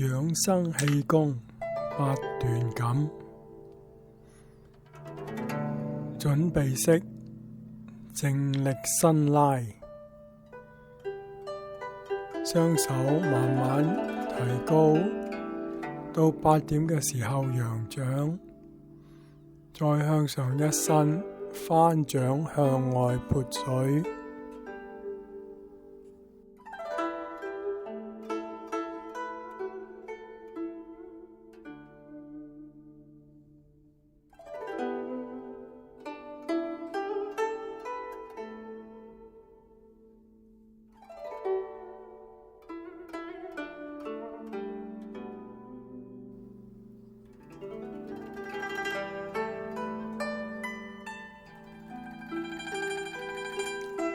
養生氣功八段錦，準備式正力伸拉，雙手慢慢提高，到8點嘅時候揚掌，再向上一伸，翻掌向外潑水。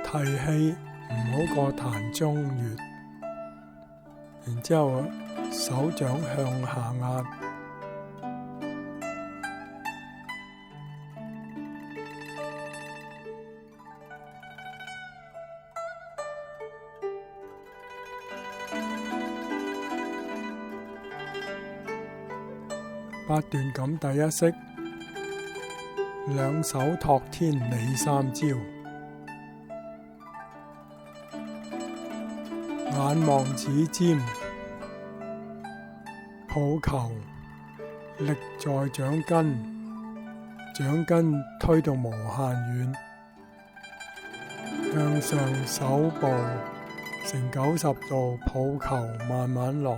提氣唔好過膻中穴，然之後手掌向下壓，八段錦第一式，兩手托天理三招。眼望指尖，抱球，力在掌根，掌根推到無限遠，向上手部呈90度抱球慢慢落。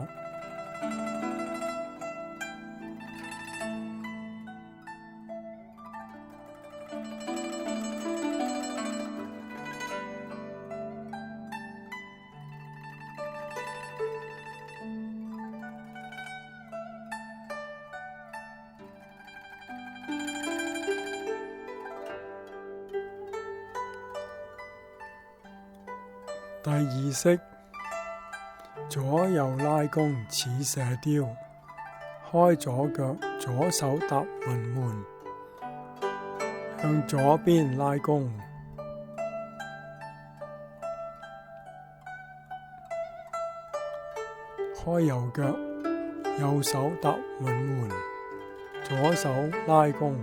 第二式，左右拉弓似射雕，開左腳，左手搭雲門，向左邊拉弓，開右腳，右手搭雲門，左手拉弓。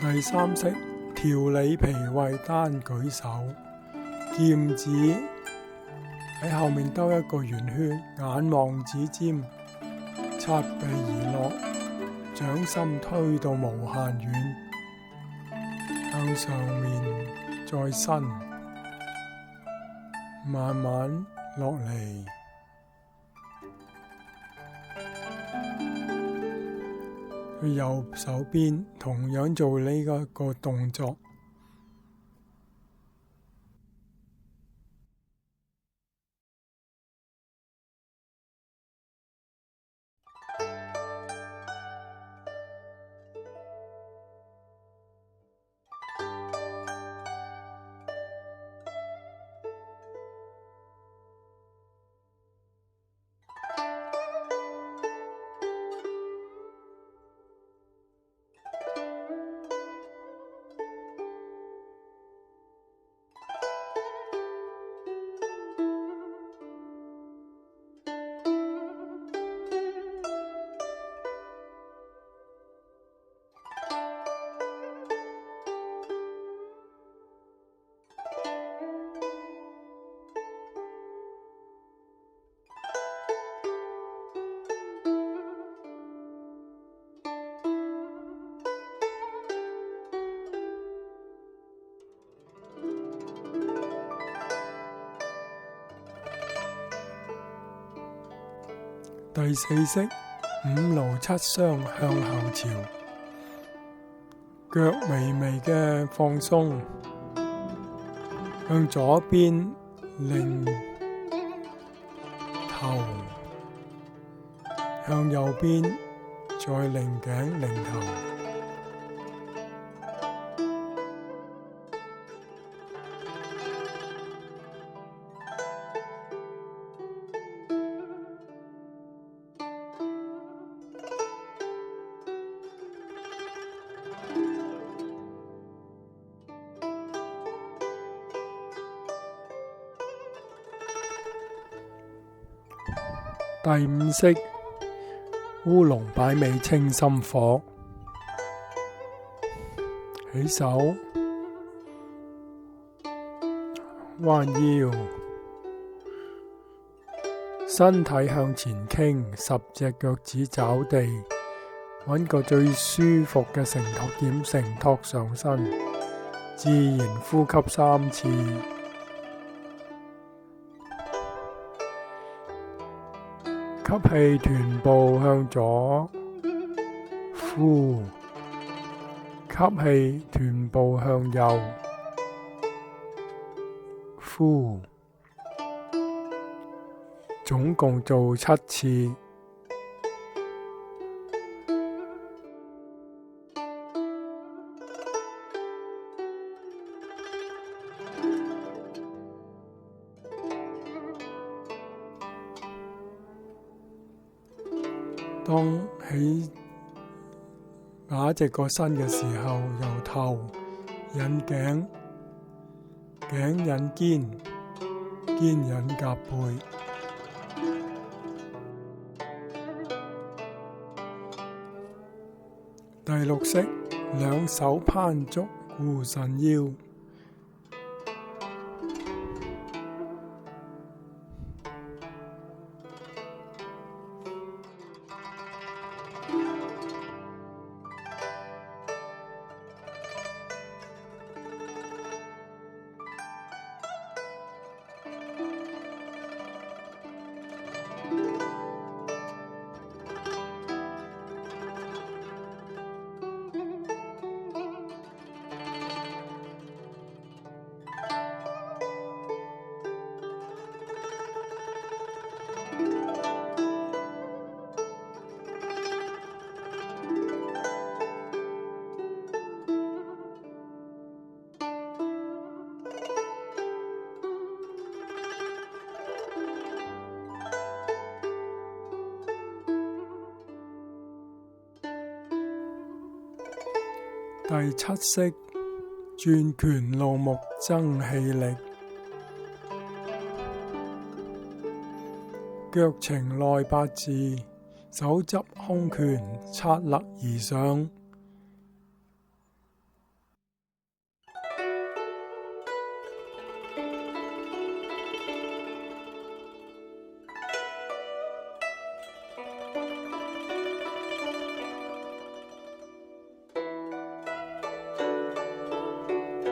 第三式，調理脾胃單舉手，劍指喺後面兜一個圓圈，眼望指尖，擦鼻而落，掌心推到無限遠，向上面再伸，慢慢落嚟。去右手邊同樣做呢一個動作。第四式，五勞七傷向後朝，腳微微嘅放鬆，向左邊擰頭，向右邊再擰頸擰頭。第五式，烏龍擺尾清心火，起手，彎腰，身體向前傾，10隻腳趾找地，揾個最舒服嘅承托點承托上身，自然呼吸3次。吸氣，臀部向左，呼；吸氣，臀部向右，呼。總共做7次。當起打直個身嘅時候，由頭引頸，頸引肩，肩引夾背。第6式，兩手攀足護腎腰。第7式，轉拳怒目增氣力，腳呈內八字，手執空拳，擦肋而上。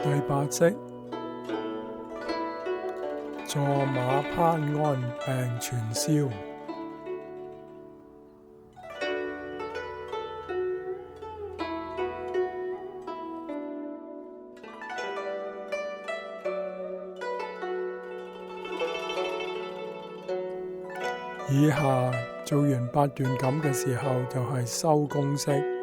第8式，坐馬攀鞍病全消。以下做完8段咁嘅時候，就係收工式。